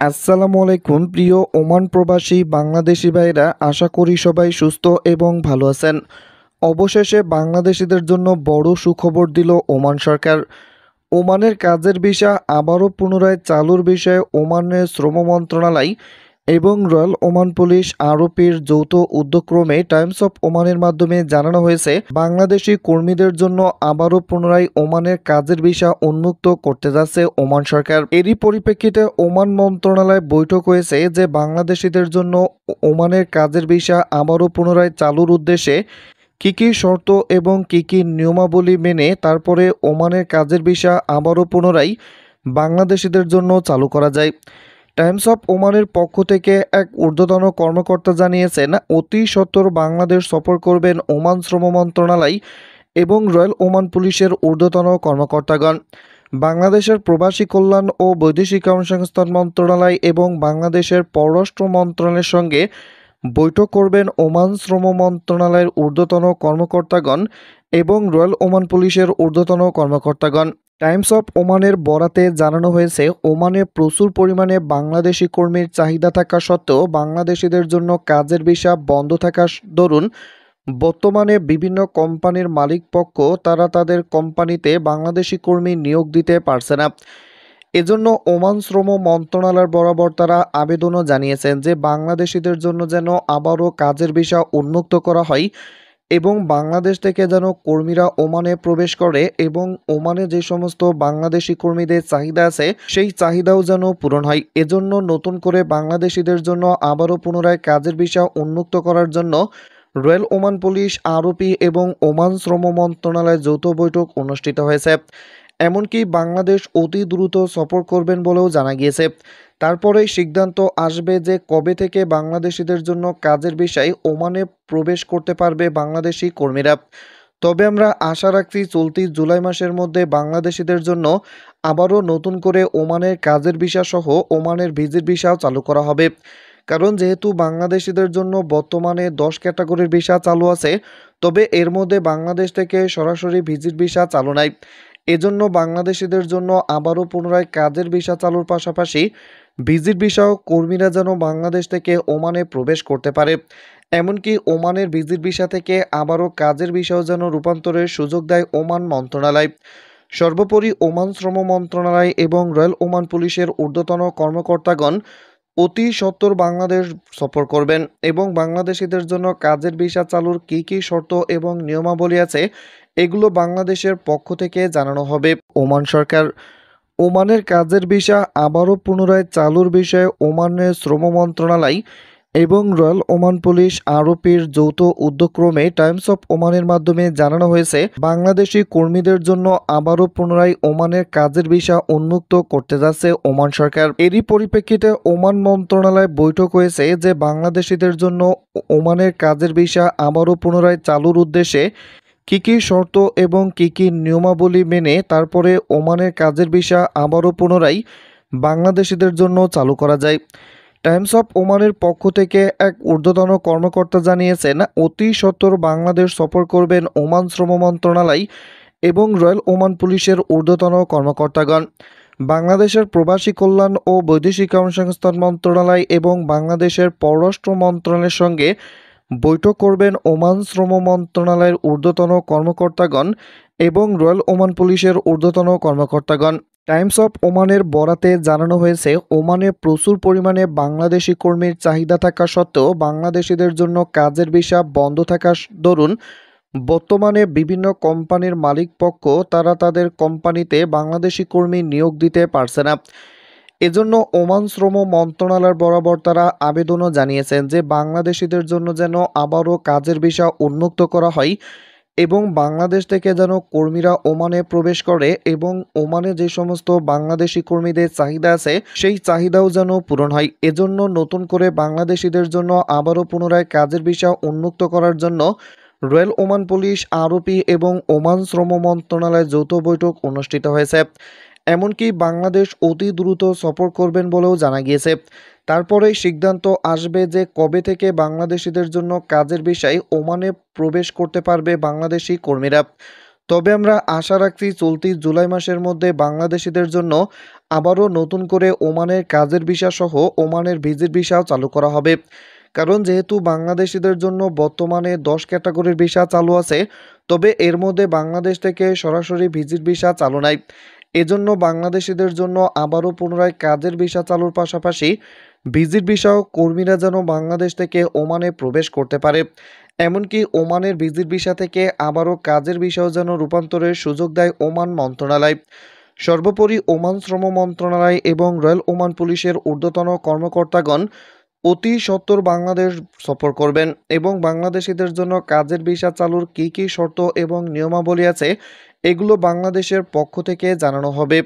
আসসালামু আলাইকুম প্রিয় ওমান প্রবাসী বাংলাদেশি ভাইরা, আশা করি সবাই সুস্থ এবং ভালো আছেন। অবশেষে বাংলাদেশিদের জন্য বড় সুখবর দিল ওমান সরকার। ওমানের কাজের ভিসা আবারও পুনরায় চালুর বিষয়ে ওমানের শ্রম মন্ত্রণালয় এবং রয়্যাল ওমান পুলিশ আরপির যৌথ উদ্যোগক্রমে টাইমস অফ ওমানের মাধ্যমে জানানো হয়েছে, বাংলাদেশি কর্মীদের জন্য আবারও পুনরায় ওমানের কাজের ভিসা উন্মুক্ত করতে যাচ্ছে ওমান সরকার। এরই পরিপ্রেক্ষিতে ওমান মন্ত্রণালয় বৈঠক হয়েছে যে বাংলাদেশিদের জন্য ওমানের কাজের ভিসা আবারও পুনরায় চালুর উদ্দেশ্যে কী কী শর্ত এবং কী কী নিয়মাবলী মেনে তারপরে ওমানের কাজের ভিসা আবারও পুনরায় বাংলাদেশিদের জন্য চালু করা যায়। টাইমস অফ ওমানের পক্ষ থেকে এক ঊর্ধ্বতন কর্মকর্তা জানিয়েছেন, অতি সত্বর বাংলাদেশ সফর করবেন ওমান শ্রম মন্ত্রণালয় এবং রয়্যাল ওমান পুলিশের ঊর্ধ্বতন কর্মকর্তাগণ। বাংলাদেশের প্রবাসী কল্যাণ ও বৈদেশিক কর্মসংস্থান মন্ত্রণালয় এবং বাংলাদেশের পররাষ্ট্র মন্ত্রণালয়ের সঙ্গে বৈঠক করবেন ওমান শ্রম মন্ত্রণালয়ের ঊর্ধ্বতন কর্মকর্তাগণ এবং রয়্যাল ওমান পুলিশের ঊর্ধ্বতন কর্মকর্তাগণ। টাইমস অফ ওমানের বরাতে জানানো হয়েছে, ওমানে প্রচুর পরিমাণে বাংলাদেশি কর্মীর চাহিদা থাকা সত্ত্বেও বাংলাদেশিদের জন্য কাজের ভিসা বন্ধ থাকার দরুন বর্তমানে বিভিন্ন কোম্পানির মালিক পক্ষ তারা তাদের কোম্পানিতে বাংলাদেশি কর্মী নিয়োগ দিতে পারছে না। এজন্য ওমান শ্রম মন্ত্রণালয়ের বরাবর তারা আবেদনও জানিয়েছেন যে বাংলাদেশিদের জন্য যেন আবারও কাজের ভিসা উন্মুক্ত করা হয় এবং বাংলাদেশ থেকে যেন কর্মীরা ওমানে প্রবেশ করে এবং ওমানে যে সমস্ত বাংলাদেশি কর্মীদের চাহিদা আছে সেই চাহিদাও যেন পূরণ হয়। এজন্য নতুন করে বাংলাদেশিদের জন্য আবারও পুনরায় কাজের ভিসা উন্মুক্ত করার জন্য রয়্যাল ওমান পুলিশ আরপি এবং ওমান শ্রম মন্ত্রণালয়ের যৌথ বৈঠক অনুষ্ঠিত হয়েছে। এমনকি বাংলাদেশ অতি দ্রুত সফর করবেন বলেও জানা গিয়েছে। তারপরেই সিদ্ধান্ত আসবে যে কবে থেকে বাংলাদেশিদের জন্য কাজের বিষয়ে ওমানে প্রবেশ করতে পারবে বাংলাদেশি কর্মীরা। তবে আমরা আশা রাখছি চলতি জুলাই মাসের মধ্যে বাংলাদেশিদের জন্য আবারও নতুন করে ওমানের কাজের ভিসা সহ ওমানের ভিজিট ভিসাও চালু করা হবে। কারণ যেহেতু বাংলাদেশিদের জন্য বর্তমানে 10 ক্যাটাগরির ভিসা চালু আছে, তবে এর মধ্যে বাংলাদেশ থেকে সরাসরি ভিজিট ভিসা চালু নাই। এজন্য বাংলাদেশিদের জন্য আবারও পুনরায় কাজের ভিসা চালুর পাশাপাশি ভিজিট ভিসাও কর্মীরা যেন বাংলাদেশ থেকে ওমানে প্রবেশ করতে পারে। এমনকি ওমানের ভিজিট ভিসা থেকে আবারও কাজের ভিসাও যেন রূপান্তরের সুযোগ দেয় ওমান মন্ত্রণালয়। সর্বোপরি ওমান শ্রম মন্ত্রণালয় এবং রয়্যাল ওমান পুলিশের ঊর্ধ্বতন কর্মকর্তাগণ অতি সত্বর বাংলাদেশ সফর করবেন এবং বাংলাদেশিদের জন্য কাজের ভিসা চালুর কী কী শর্ত এবং নিয়মাবলী আছে এগুলো বাংলাদেশের পক্ষ থেকে জানানো হবে। ওমান সরকার ওমানের কাজের ভিসা আবারও পুনরায় চালুর বিষয়ে ওমানের শ্রম মন্ত্রণালয় এবং রয়্যাল ওমান পুলিশ আরপির যৌথ উদ্যোগক্রমে টাইমস অফ ওমানের মাধ্যমে জানানো হয়েছে, বাংলাদেশি কর্মীদের জন্য আবারও পুনরায় ওমানের কাজের ভিসা উন্মুক্ত করতে যাচ্ছে ওমান সরকার। এরই পরিপ্রেক্ষিতে ওমান মন্ত্রণালয় বৈঠক হয়েছে যে বাংলাদেশিদের জন্য ওমানের কাজের ভিসা আবারও পুনরায় চালুর উদ্দেশ্যে কী কী শর্ত এবং কী কী নিয়মাবলী মেনে তারপরে ওমানের কাজের ভিসা আবারও পুনরায় বাংলাদেশিদের জন্য চালু করা যায়। টাইমস অফ ওমানের পক্ষ থেকে এক ঊর্ধ্বতন কর্মকর্তা জানিয়েছেন, অতি সত্বর বাংলাদেশ সফর করবেন ওমান শ্রম মন্ত্রণালয় এবং রয়্যাল ওমান পুলিশের ঊর্ধ্বতন কর্মকর্তাগণ। বাংলাদেশের প্রবাসী কল্যাণ ও বৈদেশিক কর্মসংস্থান মন্ত্রণালয় এবং বাংলাদেশের পররাষ্ট্র মন্ত্রণালয়ের সঙ্গে বৈঠক করবেন ওমান শ্রম মন্ত্রণালয়ের ঊর্ধ্বতন কর্মকর্তাগণ এবং রয়্যাল ওমান পুলিশের ঊর্ধ্বতন কর্মকর্তাগণ। টাইমস অফ ওমানের বরাতে জানানো হয়েছে, ওমানে প্রচুর পরিমাণে বাংলাদেশি কর্মীর চাহিদা থাকা সত্ত্বেও বাংলাদেশিদের জন্য কাজের ভিসা বন্ধ থাকার দরুন বর্তমানে বিভিন্ন কোম্পানির মালিক পক্ষ তারা তাদের কোম্পানিতে বাংলাদেশি কর্মী নিয়োগ দিতে পারছে না। এজন্য ওমান শ্রম মন্ত্রণালয়ের বরাবর তারা আবেদনও জানিয়েছেন যে বাংলাদেশিদের জন্য যেন আবারও কাজের ভিসা উন্মুক্ত করা হয় এবং বাংলাদেশ থেকে যেন কর্মীরা ওমানে প্রবেশ করে এবং ওমানে যে সমস্ত বাংলাদেশি কর্মীদের চাহিদা আছে সেই চাহিদাও যেন পূরণ হয়। এজন্য নতুন করে বাংলাদেশিদের জন্য আবারও পুনরায় কাজের ভিসা উন্মুক্ত করার জন্য রয়্যাল ওমান পুলিশ আরপি এবং ওমান শ্রম মন্ত্রণালয়ের যৌথ বৈঠক অনুষ্ঠিত হয়েছে। এমনকি বাংলাদেশ অতি দ্রুত সফর করবেন বলেও জানা গিয়েছে। তারপরেই সিদ্ধান্ত আসবে যে কবে থেকে বাংলাদেশিদের জন্য কাজের বিষয়ে ওমানে প্রবেশ করতে পারবে বাংলাদেশি কর্মীরা। তবে আমরা আশা রাখছি চলতি জুলাই মাসের মধ্যে বাংলাদেশিদের জন্য আবারও নতুন করে ওমানের কাজের ভিসা সহ ওমানের ভিজিট ভিসাও চালু করা হবে। কারণ যেহেতু বাংলাদেশিদের জন্য বর্তমানে 10 ক্যাটাগরির ভিসা চালু আছে, তবে এর মধ্যে বাংলাদেশ থেকে সরাসরি ভিজিট ভিসা চালু নাই। এজন্য বাংলাদেশিদের জন্য আবারও পুনরায় কাজের ভিসা চালুর পাশাপাশি ভিজিট ভিসাও কর্মীরা যেন বাংলাদেশ থেকে ওমানে প্রবেশ করতে পারে। এমনকি ওমানের ভিজিট ভিসা থেকে আবারও কাজের ভিসাও যেন রূপান্তরের সুযোগ দেয় ওমান মন্ত্রণালয়। সর্বোপরি ওমান শ্রম মন্ত্রণালয় এবং রয়্যাল ওমান পুলিশের ঊর্ধ্বতন কর্মকর্তাগণ অতি সত্বর বাংলাদেশ সফর করবেন এবং বাংলাদেশিদের জন্য কাজের ভিসা চালুর কী কী শর্ত এবং নিয়মাবলী আছে এগুলো বাংলাদেশের পক্ষ থেকে জানানো হবে।